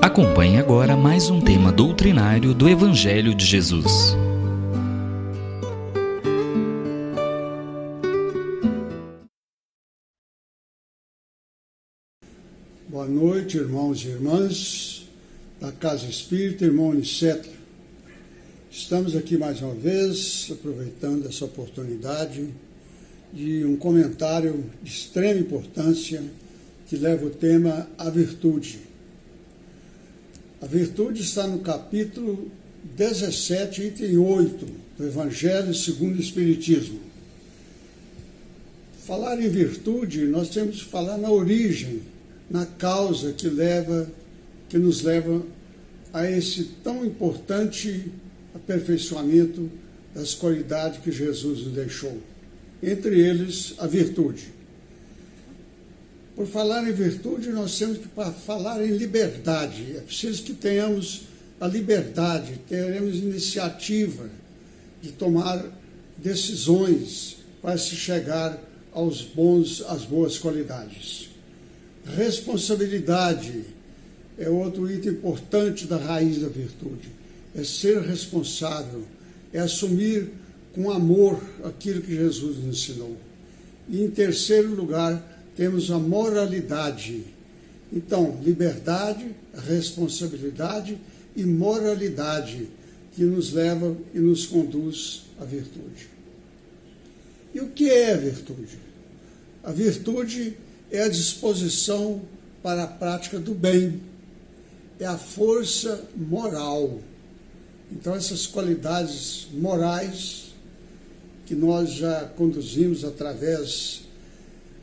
Acompanhe agora mais um tema doutrinário do Evangelho de Jesus. Boa noite, irmãos e irmãs da Casa Espírita, irmão Aniceto. Estamos aqui mais uma vez, aproveitando essa oportunidade de um comentário de extrema importância que leva o tema A Virtude. A virtude está no capítulo 17, item 8, do Evangelho segundo o Espiritismo. Falar em virtude, nós temos que falar na origem, na causa que nos leva a esse tão importante aperfeiçoamento das qualidades que Jesus nos deixou. Entre eles, a virtude. Por falar em virtude, nós temos que falar em liberdade. É preciso que tenhamos a liberdade, teremos iniciativa de tomar decisões para se chegar às boas qualidades. Responsabilidade é outro item importante da raiz da virtude. É ser responsável, é assumir com amor aquilo que Jesus nos ensinou. E em terceiro lugar, temos a moralidade. Então, liberdade, responsabilidade e moralidade que nos leva e nos conduz à virtude. E o que é a virtude? A virtude é a disposição para a prática do bem, é a força moral. Então, essas qualidades morais que nós já conduzimos através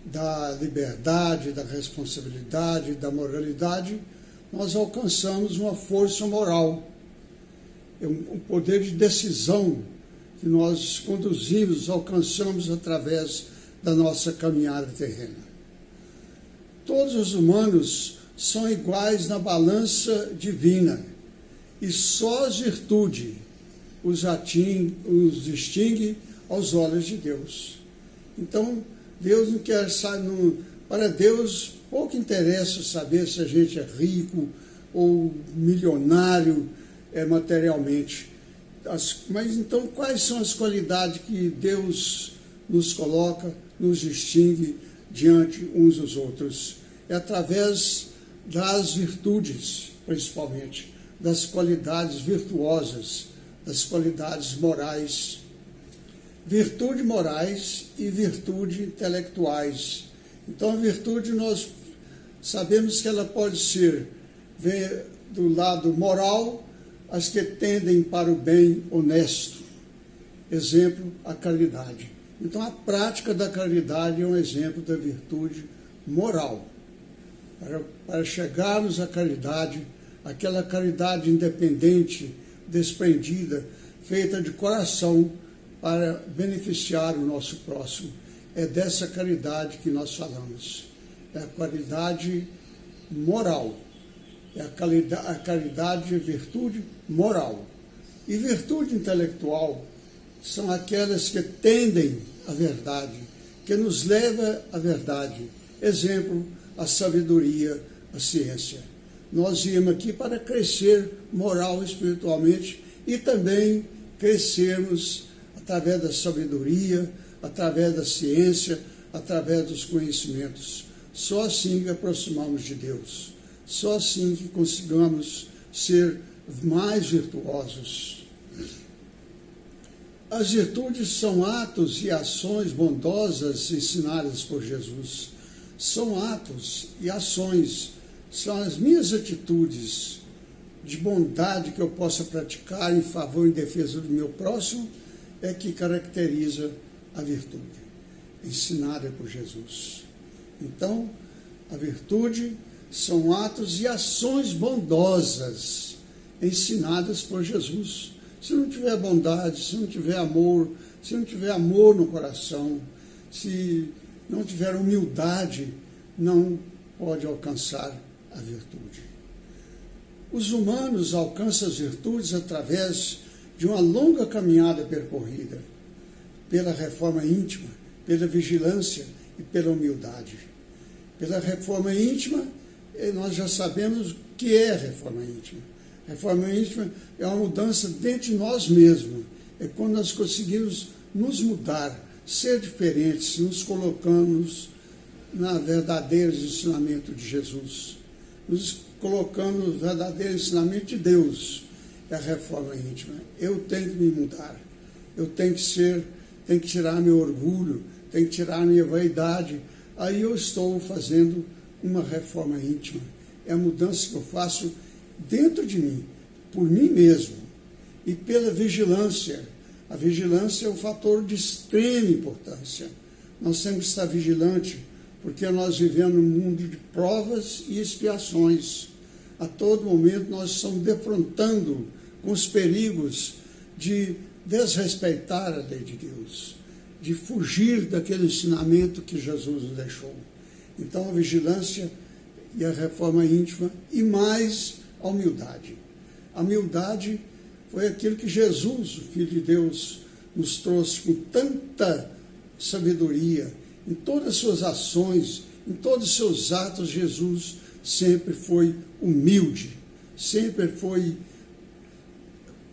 da liberdade, da responsabilidade, da moralidade, nós alcançamos uma força moral, um poder de decisão que nós conduzimos, alcançamos através da nossa caminhada terrena. Todos os humanos são iguais na balança divina e só a virtude os distingue aos olhos de Deus. Então, Deus não quer saber, para Deus pouco interessa saber se a gente é rico ou milionário materialmente. Mas então quais são as qualidades que Deus nos coloca, nos distingue diante uns dos outros? É através das virtudes, principalmente, das qualidades virtuosas, das qualidades morais. Virtude morais e virtude intelectuais. Então, a virtude nós sabemos que ela pode ser do lado moral, as que tendem para o bem honesto. Exemplo, a caridade. Então, a prática da caridade é um exemplo da virtude moral. Para chegarmos à caridade, aquela caridade independente, desprendida, feita de coração, para beneficiar o nosso próximo. É dessa caridade que nós falamos. É a caridade moral. É a caridade de virtude moral. E virtude intelectual são aquelas que tendem à verdade, que nos leva à verdade. Exemplo, a sabedoria, a ciência. Nós viemos aqui para crescer moral e espiritualmente e também crescermos através da sabedoria, através da ciência, através dos conhecimentos. Só assim que aproximamos de Deus. Só assim que consigamos ser mais virtuosos. As virtudes são atos e ações bondosas ensinadas por Jesus. São atos e ações, são as minhas atitudes de bondade que eu possa praticar em favor e em defesa do meu próximo, é que caracteriza a virtude, ensinada por Jesus. Então, a virtude são atos e ações bondosas, ensinadas por Jesus. Se não tiver bondade, se não tiver amor, se não tiver amor no coração, se não tiver humildade, não pode alcançar a virtude. Os humanos alcançam as virtudes através de uma longa caminhada percorrida, pela reforma íntima, pela vigilância e pela humildade. Pela reforma íntima, nós já sabemos que é a reforma íntima? A reforma íntima é uma mudança dentro de nós mesmos. É quando nós conseguimos nos mudar, ser diferentes, nos colocamos na verdadeiro ensinamento de Jesus, nos colocando no verdadeiro ensinamento de Deus. É a reforma íntima. Eu tenho que me mudar, eu tenho que tirar meu orgulho, tenho que tirar minha vaidade. Aí eu estou fazendo uma reforma íntima. É a mudança que eu faço dentro de mim, por mim mesmo, e pela vigilância. A vigilância é um fator de extrema importância. Nós temos que estar vigilantes, porque nós vivemos num mundo de provas e expiações. A todo momento nós estamos defrontando com os perigos de desrespeitar a lei de Deus, de fugir daquele ensinamento que Jesus nos deixou. Então a vigilância e a reforma íntima, e mais a humildade. A humildade foi aquilo que Jesus, o Filho de Deus, nos trouxe com tanta sabedoria. Em todas as suas ações, em todos os seus atos, Jesus sempre foi humilde, sempre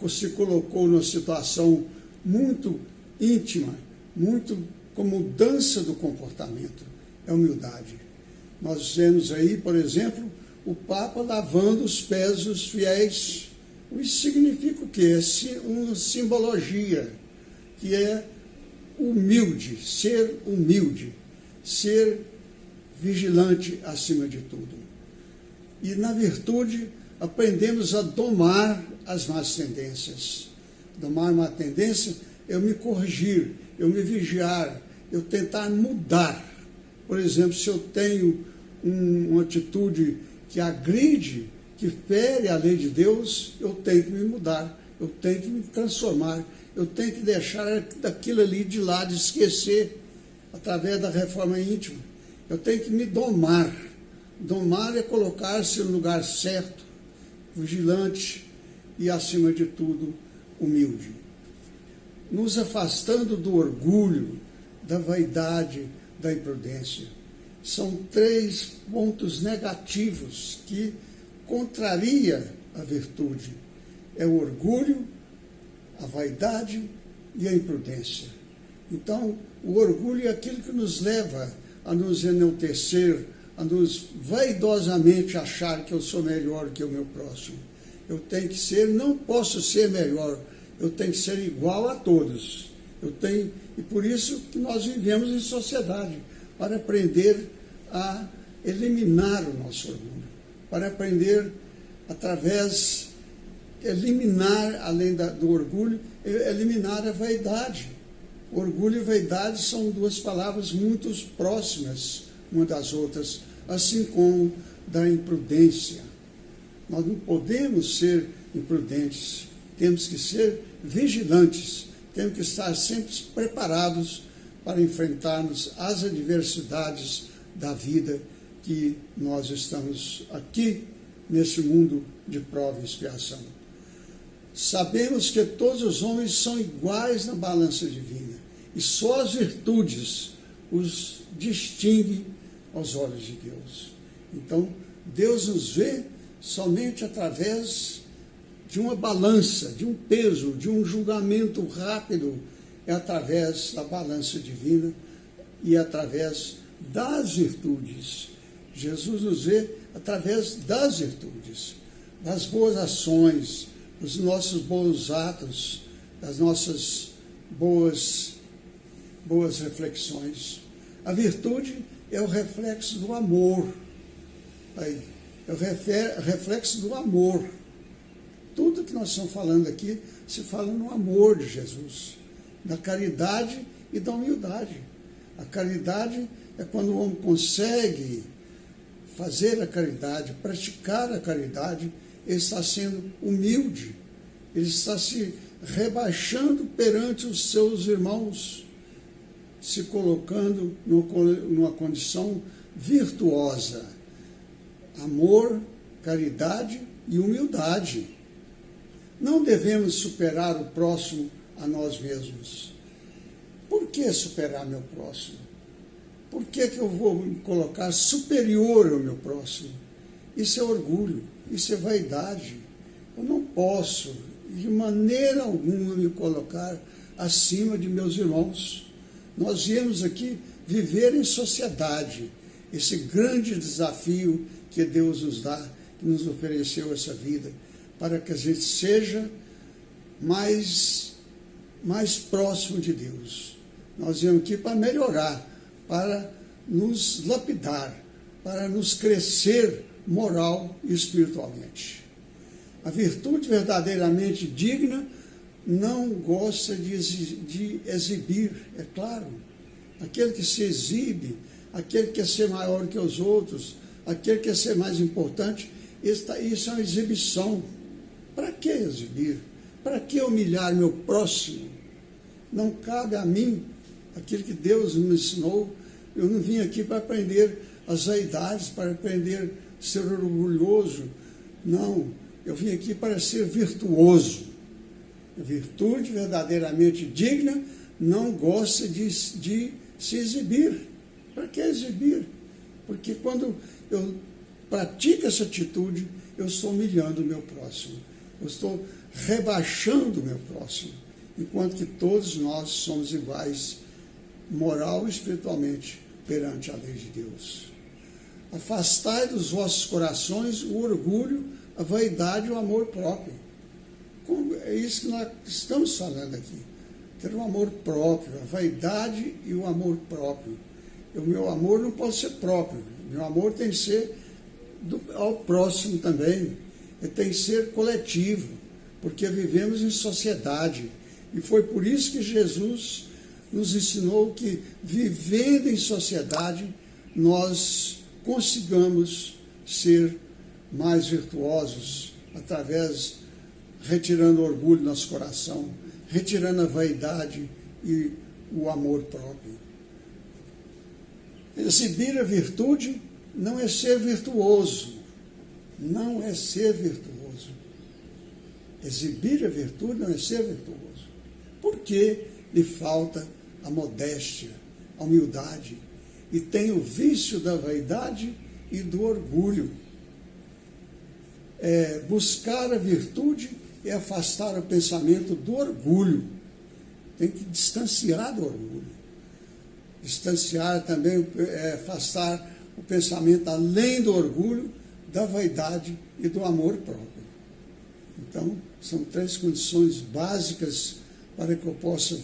se colocou numa situação muito íntima, muito com mudança do comportamento. É humildade. Nós vemos aí, por exemplo, o Papa lavando os pés dos fiéis. Isso significa o quê? É uma simbologia, que é humilde, ser vigilante acima de tudo. E na virtude aprendemos a domar as más tendências. Domar uma tendência é eu me corrigir, eu me vigiar, eu tentar mudar. Por exemplo, se eu tenho uma atitude que agride, que fere a lei de Deus, eu tenho que me mudar, eu tenho que me transformar, eu tenho que deixar daquilo ali de lado, esquecer, através da reforma íntima. Eu tenho que me domar. Domar é colocar-se no lugar certo, vigilante e, acima de tudo, humilde. Nos afastando do orgulho, da vaidade, da imprudência. São 3 pontos negativos que contraria a virtude. É o orgulho, a vaidade e a imprudência. Então, o orgulho é aquilo que nos leva a nos enaltecer, a nos vaidosamente achar que eu sou melhor que o meu próximo. Eu tenho que ser, não posso ser melhor, eu tenho que ser igual a todos. E por isso que nós vivemos em sociedade, para aprender a eliminar o nosso orgulho, para aprender eliminar, além do orgulho, eliminar a vaidade. Orgulho e vaidade são 2 palavras muito próximas uma das outras, assim como da imprudência. Nós não podemos ser imprudentes, temos que ser vigilantes, temos que estar sempre preparados para enfrentarmos as adversidades da vida que nós estamos aqui nesse mundo de prova e expiação. Sabemos que todos os homens são iguais na balança divina e só as virtudes os distinguem aos olhos de Deus. Então, Deus nos vê somente através de uma balança, de um peso, de um julgamento rápido, é através da balança divina e através das virtudes. Jesus nos vê através das virtudes, das boas ações, dos nossos bons atos, das nossas boas reflexões. A virtude é o reflexo do amor. É o reflexo do amor. Tudo que nós estamos falando aqui se fala no amor de Jesus, da caridade e da humildade. A caridade é quando o homem consegue fazer a caridade, praticar a caridade, ele está sendo humilde, ele está se rebaixando perante os seus irmãos, se colocando numa condição virtuosa. Amor, caridade e humildade. Não devemos superar o próximo a nós mesmos. Por que superar meu próximo? Por que eu vou me colocar superior ao meu próximo? Isso é orgulho. Isso é vaidade. Eu não posso, de maneira alguma, me colocar acima de meus irmãos. Nós viemos aqui viver em sociedade, esse grande desafio que Deus nos dá, que nos ofereceu essa vida, para que a gente seja mais próximo de Deus. Nós viemos aqui para melhorar, para nos lapidar, para nos crescer moral e espiritualmente. A virtude verdadeiramente digna não gosta de exibir, é claro. Aquele que se exibe, aquele que quer ser maior que os outros, aquele que quer ser mais importante, isso é uma exibição. Para que exibir? Para que humilhar meu próximo? Não cabe a mim aquilo que Deus me ensinou. Eu não vim aqui para aprender as vaidades, para aprender a ser orgulhoso. Não, eu vim aqui para ser virtuoso. A virtude verdadeiramente digna não gosta de se exibir. Para que exibir? Porque quando eu pratico essa atitude, eu estou humilhando o meu próximo. Eu estou rebaixando o meu próximo. Enquanto que todos nós somos iguais, moral e espiritualmente, perante a lei de Deus. Afastai dos vossos corações o orgulho, a vaidade e o amor próprio. É isso que nós estamos falando aqui. Ter o amor próprio, a vaidade e o amor próprio. O meu amor não pode ser próprio. Meu amor tem que ser ao próximo também. Ele tem que ser coletivo, porque vivemos em sociedade. E foi por isso que Jesus nos ensinou que, vivendo em sociedade, nós consigamos ser mais virtuosos, através, retirando o orgulho do nosso coração, retirando a vaidade e o amor próprio. Exibir a virtude não é ser virtuoso. Não é ser virtuoso. Exibir a virtude não é ser virtuoso. Porque lhe falta a modéstia, a humildade, e tem o vício da vaidade e do orgulho. Buscar a virtude é afastar o pensamento do orgulho. Tem que distanciar do orgulho. Distanciar também, afastar o pensamento além do orgulho, da vaidade e do amor próprio. Então, são 3 condições básicas para que eu possa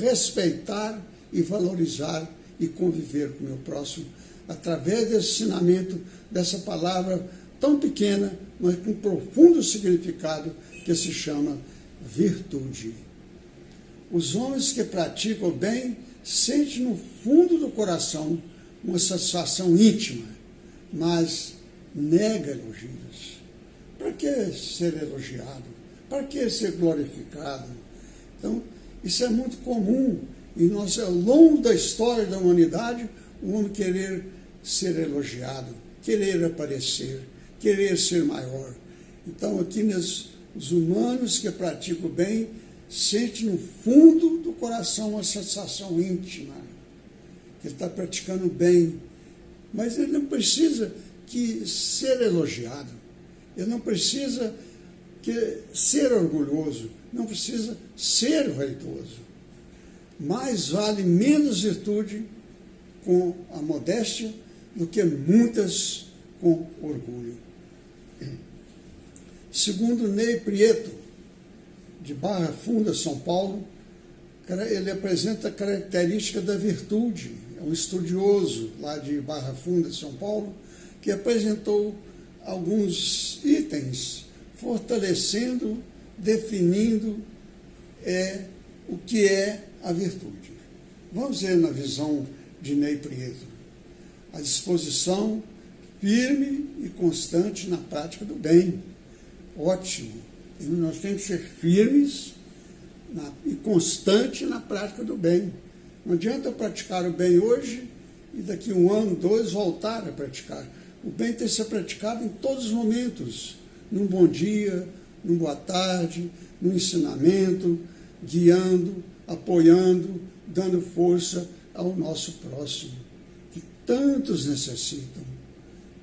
respeitar e valorizar e conviver com o meu próximo, através desse ensinamento, dessa palavra tão pequena, mas com profundo significado, que se chama virtude. Os homens que praticam o bem sentem no fundo do coração uma satisfação íntima, mas nega elogios. Para que ser elogiado? Para que ser glorificado? Então, isso é muito comum e nós, ao longo da história da humanidade, o homem querer ser elogiado, querer aparecer, querer ser maior. Então, aqui os humanos que praticam o bem sentem no fundo do coração uma satisfação íntima. Ele está praticando o bem, mas ele não precisa ser elogiado, ele não precisa ser orgulhoso, não precisa ser vaidoso. Mais vale menos virtude com a modéstia do que muitas com orgulho. Segundo Ney Prieto, de Barra Funda, São Paulo, ele apresenta a característica da virtude. É um estudioso lá de Barra Funda, São Paulo, que apresentou alguns itens, fortalecendo, definindo o que é a virtude. Vamos ver na visão de Ney Prieto. A disposição firme e constante na prática do bem. Ótimo. E nós temos que ser firmes e constantes na prática do bem. Não adianta praticar o bem hoje e daqui 1 ano, 2, voltar a praticar. O bem tem que ser praticado em todos os momentos. Num bom dia, num boa tarde, no ensinamento, guiando, apoiando, dando força ao nosso próximo, que tantos necessitam.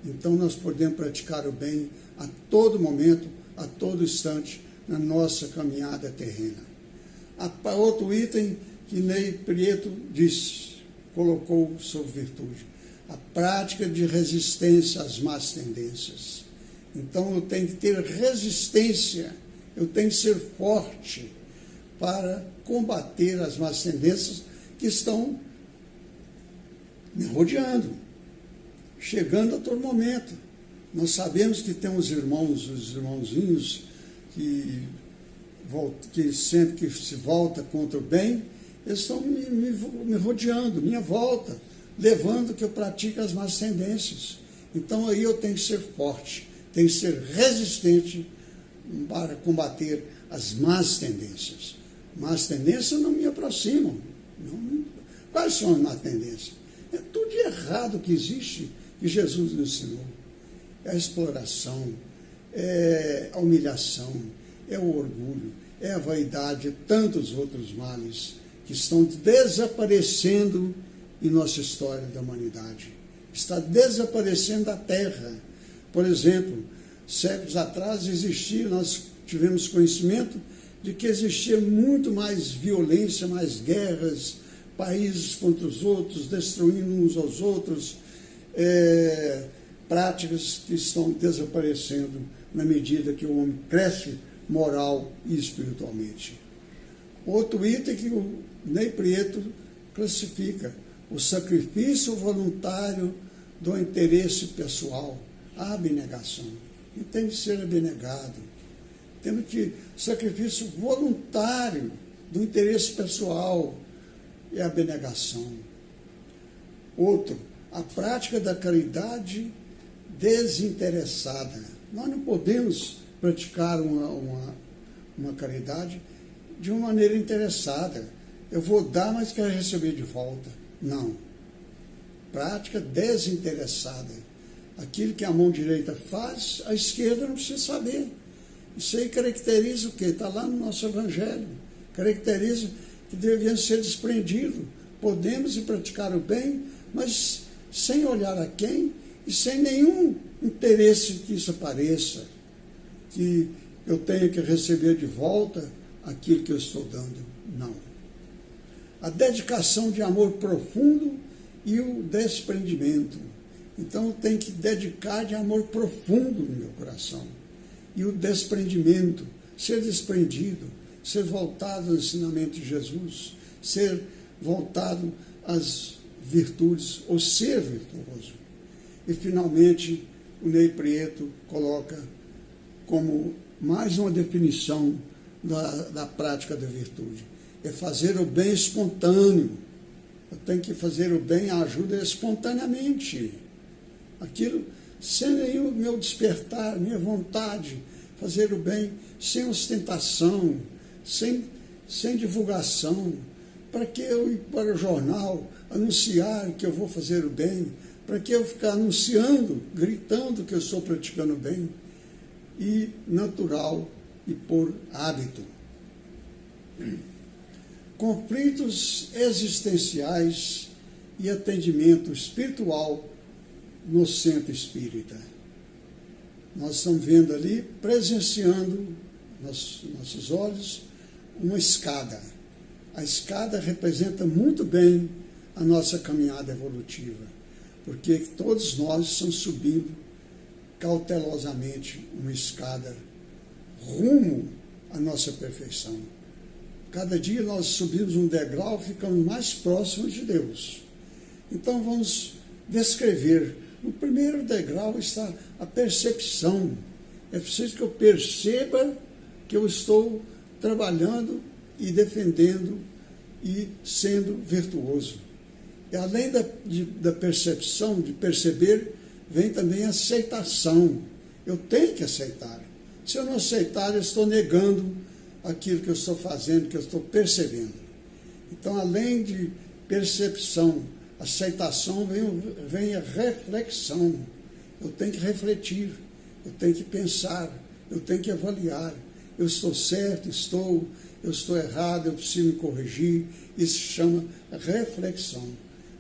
Então nós podemos praticar o bem a todo momento, a todo instante, na nossa caminhada terrena. Outro item que Ney Prieto colocou sobre virtude: a prática de resistência às más tendências. Então eu tenho que ter resistência, eu tenho que ser forte para combater as más tendências que estão me rodeando, chegando a todo momento. Nós sabemos que tem os irmãozinhos que sempre que se volta contra o bem, eles estão me rodeando, minha volta, levando que eu pratique as más tendências. Então aí eu tenho que ser forte, tenho que ser resistente para combater as más tendências. Más tendências não me aproximam. Quais são as más tendências? É tudo de errado que existe, que Jesus nos ensinou. É a exploração, é a humilhação, é o orgulho, é a vaidade, tantos outros males que estão desaparecendo em nossa história da humanidade. Está desaparecendo da Terra. Por exemplo, séculos atrás nós tivemos conhecimento de que existia muito mais violência, mais guerras, países contra os outros, destruindo uns aos outros, práticas que estão desaparecendo na medida que o homem cresce moral e espiritualmente. Outro item que o Ney Prieto classifica: o sacrifício voluntário do interesse pessoal, a abnegação. E tem que ser abnegado. Temos que sacrifício voluntário do interesse pessoal e a abnegação. Outro, a prática da caridade desinteressada. Nós não podemos praticar uma caridade de uma maneira interessada. Eu vou dar, mas quero receber de volta. Não. Prática desinteressada. Aquilo que a mão direita faz, a esquerda não precisa saber. Isso aí caracteriza o quê? Está lá no nosso Evangelho. Caracteriza que devemos ser desprendidos. Podemos praticar o bem, mas sem olhar a quem e sem nenhum interesse que isso apareça, que eu tenha que receber de volta aquilo que eu estou dando. Não. A dedicação de amor profundo e o desprendimento. Então eu tenho que dedicar de amor profundo no meu coração. E o desprendimento, ser desprendido, ser voltado ao ensinamento de Jesus, ser voltado às virtudes, ou ser virtuoso. E finalmente o Ney Prieto coloca como mais uma definição da prática da virtude: é fazer o bem espontâneo. Eu tenho que fazer o bem, a ajuda espontaneamente. Aquilo sem nenhum meu despertar, minha vontade, fazer o bem sem ostentação, sem divulgação. Para que eu ir para o jornal anunciar que eu vou fazer o bem? Para que eu ficar anunciando, gritando que eu estou praticando o bem? E natural e por hábito. Conflitos existenciais e atendimento espiritual no centro espírita. Nós estamos vendo ali, presenciando nossos olhos, uma escada. A escada representa muito bem a nossa caminhada evolutiva, porque todos nós estamos subindo cautelosamente uma escada rumo à nossa perfeição. Cada dia nós subimos um degrau, ficamos mais próximos de Deus. Então vamos descrever. No primeiro degrau está a percepção. É preciso que eu perceba que eu estou trabalhando e defendendo e sendo virtuoso. E além da percepção, de perceber, vem também a aceitação. Eu tenho que aceitar. Se eu não aceitar, eu estou negando aquilo que eu estou fazendo, que eu estou percebendo. Então, além de percepção, aceitação, vem a reflexão. Eu tenho que refletir, eu tenho que pensar, eu tenho que avaliar. Eu estou certo, eu estou errado, eu preciso me corrigir. Isso se chama reflexão.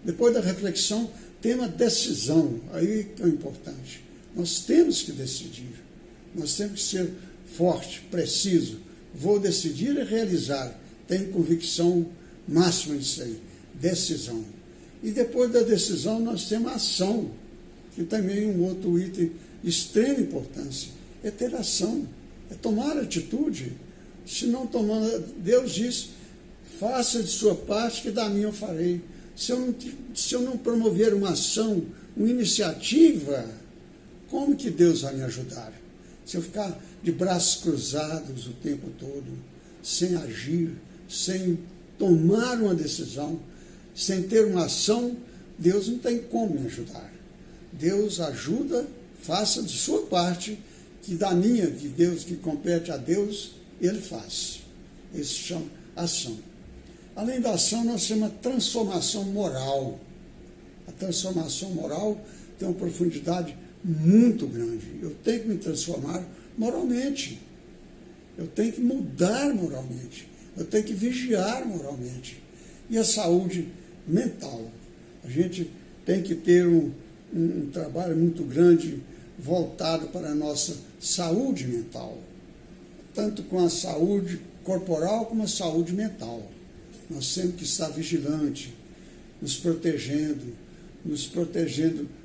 Depois da reflexão, tem uma decisão, aí que é o importante. Nós temos que decidir. Nós temos que ser forte, preciso. Vou decidir e realizar. Tenho convicção máxima disso aí. Decisão. E depois da decisão nós temos a ação, que também é um outro item de extrema importância. É ter ação, é tomar atitude. Se não tomar, Deus diz, faça de sua parte que da minha eu farei. Se eu não promover uma ação, uma iniciativa, como que Deus vai me ajudar? Se eu ficar de braços cruzados o tempo todo, sem agir, sem tomar uma decisão, sem ter uma ação, Deus não tem como me ajudar. Deus ajuda, faça de sua parte, que da minha, de Deus, que compete a Deus, Ele faz. Isso se chama ação. Além da ação, nós temos a transformação moral. A transformação moral tem uma profundidade muito grande. Eu tenho que me transformar moralmente. Eu tenho que mudar moralmente. Eu tenho que vigiar moralmente. E a saúde mental. A gente tem que ter um trabalho muito grande voltado para a nossa saúde mental. Tanto com a saúde corporal como a saúde mental. Nós temos que estar vigilante, nos protegendo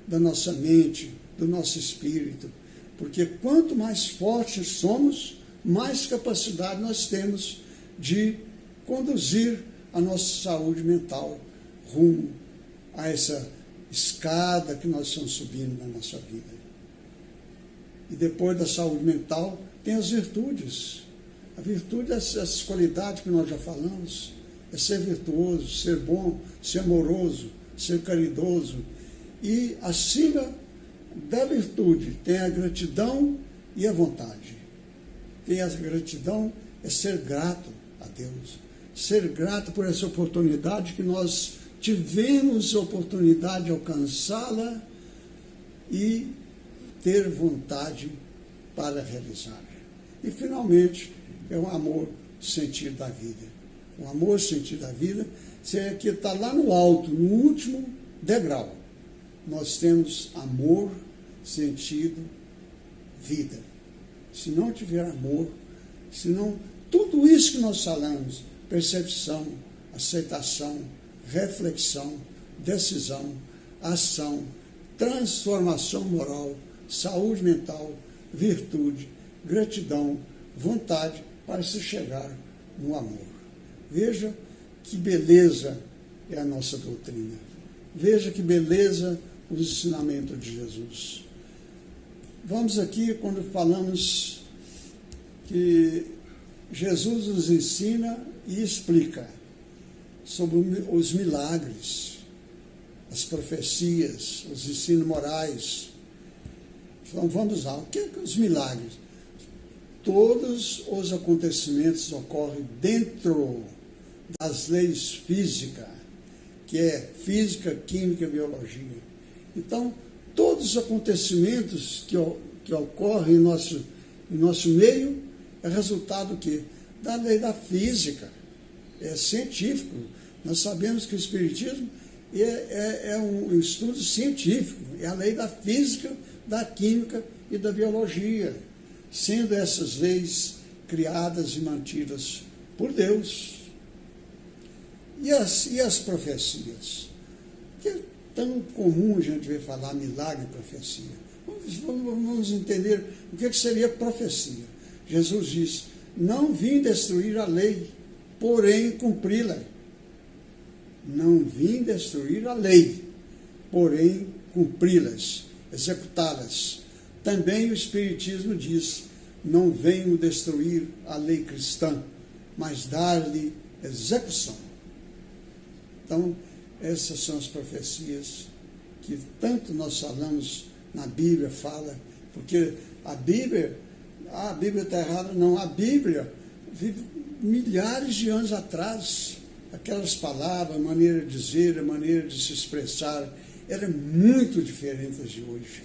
da nossa mente, do nosso espírito, porque quanto mais fortes somos, mais capacidade nós temos de conduzir a nossa saúde mental rumo a essa escada que nós estamos subindo na nossa vida. E depois da saúde mental, tem as virtudes. A virtude é essas qualidades que nós já falamos, é ser virtuoso, ser bom, ser amoroso, ser caridoso. E acima da virtude tem a gratidão e a vontade. Tem a gratidão, é ser grato a Deus. Ser grato por essa oportunidade que nós tivemos a oportunidade de alcançá-la e ter vontade para realizar. E, finalmente, é o amor, sentido da vida. O amor, sentido da vida, que está lá no alto, no último degrau. Nós temos amor, sentido, vida. Se não tiver amor, se não, tudo isso que nós falamos, percepção, aceitação, reflexão, decisão, ação, transformação moral, saúde mental, virtude, gratidão, vontade para se chegar no amor. Veja que beleza é a nossa doutrina. Veja que beleza os ensinamentos de Jesus. Vamos aqui quando falamos que Jesus nos ensina e explica sobre os milagres, as profecias, os ensinos morais. Então vamos lá, o que é os milagres? Todos os acontecimentos ocorrem dentro das leis físicas, que é física, química e biologia. Então, todos os acontecimentos que ocorrem em nosso meio é resultado do quê? Da lei da física. É científico. Nós sabemos que o Espiritismo é um estudo científico, é a lei da física, da química e da biologia, sendo essas leis criadas e mantidas por Deus. E as profecias? Que é tão comum a gente ver falar milagre e profecia. Vamos entender o que seria profecia. Jesus diz, não vim destruir a lei, porém cumpri-la. Não vim destruir a lei, porém cumpri-las, executá-las. Também o Espiritismo diz, não venho destruir a lei cristã, mas dar-lhe execução. Então, essas são as profecias que tanto nós falamos na Bíblia, fala, porque a Bíblia está errada, não, a Bíblia vive milhares de anos atrás, aquelas palavras, a maneira de dizer, a maneira de se expressar, era muito diferente de hoje.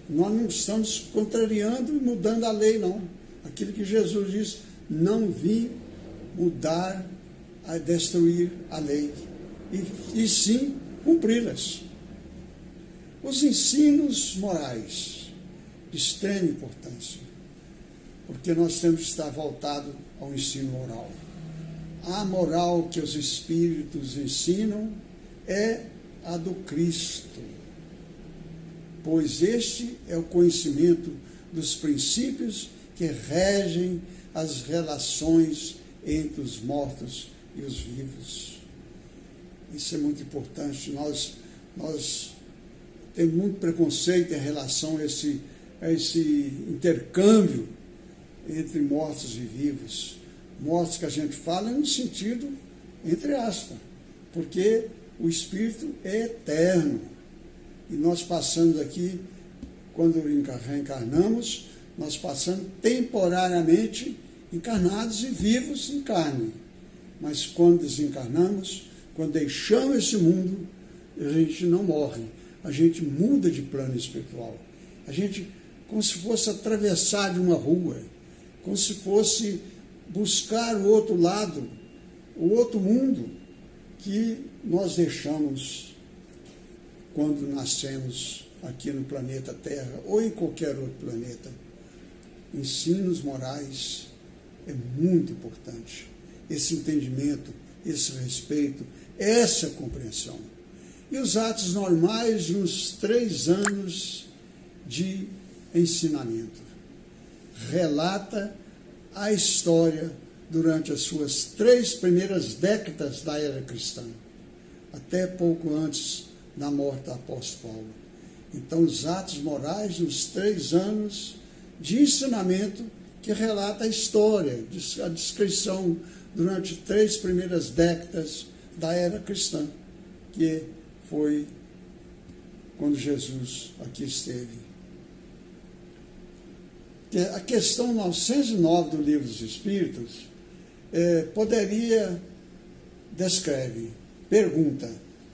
Nós não estamos contrariando e mudando a lei, não. Aquilo que Jesus diz, não vim mudar, a destruir a lei, e sim cumpri-las. Os ensinos morais, de extrema importância. porque nós temos que estar voltados ao ensino moral. A moral que os Espíritos ensinam é a do Cristo, pois este é o conhecimento dos princípios que regem as relações entre os mortos e os vivos. Isso é muito importante. Nós temos muito preconceito em relação a esse intercâmbio entre mortos e vivos. Mortos que a gente fala no sentido, entre aspas, porque o Espírito é eterno. E nós passamos aqui, quando reencarnamos, nós passamos temporariamente encarnados e vivos em carne. Mas quando desencarnamos, quando deixamos esse mundo, a gente não morre. A gente muda de plano espiritual. A gente, como se fosse atravessar de uma rua, como se fosse buscar o outro lado, o outro mundo que nós deixamos quando nascemos aqui no planeta Terra ou em qualquer outro planeta. Ensinos morais é muito importante. Esse entendimento, esse respeito, essa compreensão. E os atos normais nos 3 anos de ensinamento. Relata a história durante as suas 3 primeiras décadas da era cristã, até pouco antes da morte do apóstolo Paulo. Então, os atos morais nos 3 anos de ensinamento que relata a história, a descrição durante 3 primeiras décadas da era cristã, que foi quando Jesus aqui esteve. A questão 909 do Livro dos Espíritos pergunta,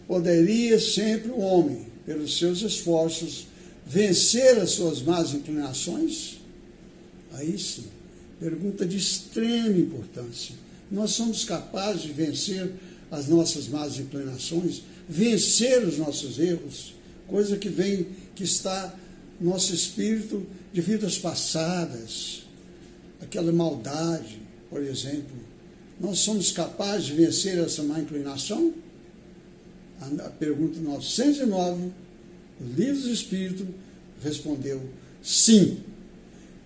poderia sempre o homem, pelos seus esforços, vencer as suas más inclinações? Aí sim, pergunta de extrema importância. Nós somos capazes de vencer as nossas más inclinações, vencer os nossos erros, coisa que está no nosso espírito de vidas passadas, aquela maldade, por exemplo. Nós somos capazes de vencer essa má inclinação? A pergunta 909, o Livro dos Espíritos, respondeu sim,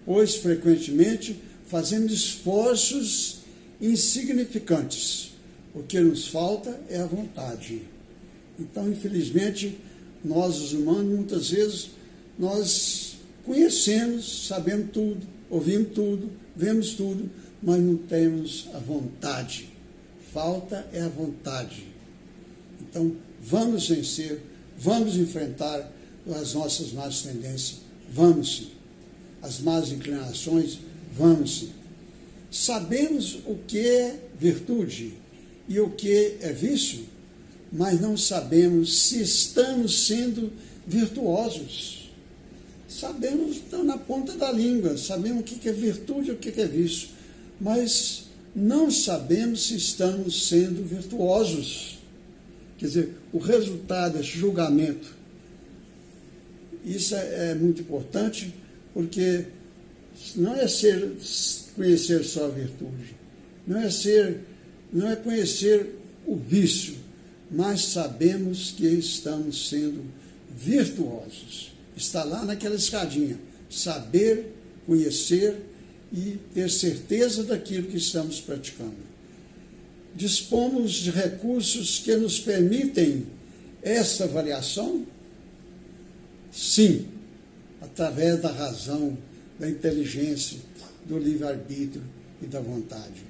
pois frequentemente fazemos esforços insignificantes. O que nos falta é a vontade. Então, infelizmente, nós, os humanos, muitas vezes, nós conhecemos, sabemos tudo, ouvimos tudo, vemos tudo, mas não temos a vontade. Falta é a vontade. Então, vamos vencer, vamos enfrentar as nossas más tendências, vamos sim. As más inclinações, vamos sim. Sabemos o que é virtude e o que é vício, mas não sabemos se estamos sendo virtuosos. Sabemos, está na ponta da língua, sabemos o que é virtude e o que é vício, mas não sabemos se estamos sendo virtuosos. Quer dizer, o resultado desse julgamento, isso é muito importante, porque não é conhecer só a virtude, não é conhecer o vício, mas sabemos que estamos sendo virtuosos. Está lá naquela escadinha, saber, conhecer e ter certeza daquilo que estamos praticando. Dispomos de recursos que nos permitem essa avaliação? Sim, através da razão, da inteligência, do livre-arbítrio e da vontade.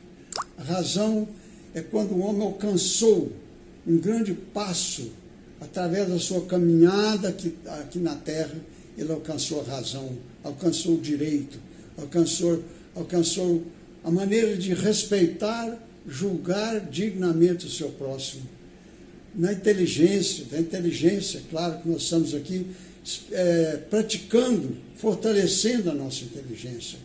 A razão é quando o homem alcançou um grande passo, através da sua caminhada aqui na Terra, ele alcançou a razão, alcançou o direito, alcançou a maneira de respeitar, julgar dignamente o seu próximo. Da inteligência, claro que nós estamos aqui praticando, fortalecendo a nossa inteligência.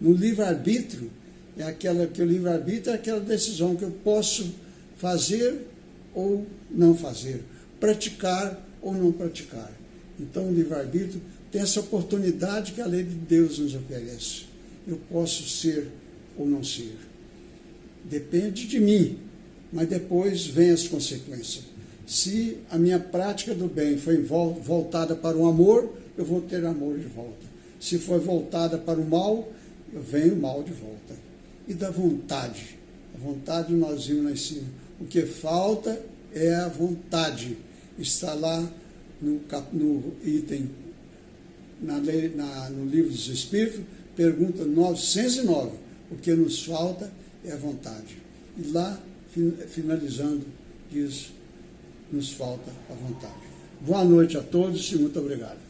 No livre-arbítrio, o livre-arbítrio é aquela decisão que eu posso fazer ou não fazer, praticar ou não praticar. Então, o livre-arbítrio tem essa oportunidade que a lei de Deus nos oferece. eu posso ser ou não ser. Depende de mim, mas depois vem as consequências. Se a minha prática do bem foi voltada para o amor, eu vou ter amor de volta. Se foi voltada para o mal, eu venho o mal de volta. E da vontade. A vontade nós vimos lá em cima. O que falta é a vontade. Está lá no item, no livro dos Espíritos, pergunta 909. O que nos falta é a vontade. E lá, finalizando, diz, nos falta a vontade. Boa noite a todos e muito obrigado.